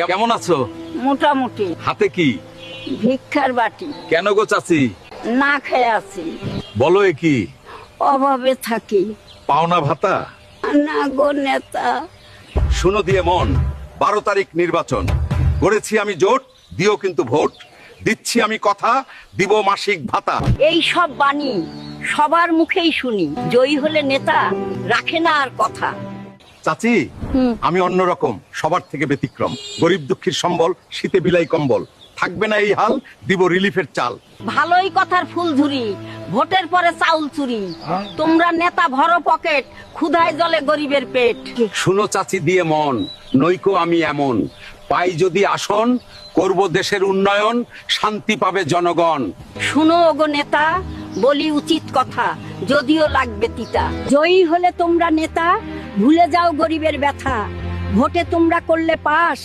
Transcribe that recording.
কেমন আছো? মোটামুটি। হাতে কি? ভিক্ষার বাটি। কেন গো চাচি? না খেয়ে আছি, বলো এ কি? অভাবে থাকি। পাওনা ভাতা? না গো নেতা। শুনো দিয়ে মন, 12 তারিখ নির্বাচন করেছি আমি জোট, দিও কিন্তু ভোট। দিচ্ছি আমি কথা, দিব মাসিক ভাতা। এই সব বাণী সবার মুখেই শুনি, জয়ী হলে নেতা রাখে না আর কথা। চাচি, আমি অন্যরকম, সবার থেকে ব্যতিক্রম। গরিব দুঃখীর সম্বল, শীতে বিলাই কম্বল। থাকবে না এই হাল, দিব রিলিফের চাল। ভালোই কথার ফুল ঝুরি, ভোটের পরে চাউল চুরি। তোমরা নেতা ভরো পকেট, ক্ষুধায় জলে গরিবের পেট। শুনো চাচি দিয়ে মন, নইকো আমি এমন। পাই যদি আসন, করব দেশের উন্নয়ন, শান্তি পাবে জনগণ। শুনো ওগো নেতা, বলি উচিত কথা, যদিও লাগবে তিতা। জয়ী হলে তোমরা নেতা, ভুলে যাও গরিবের ব্যথা। ভোটে তোমরা করলে পাস,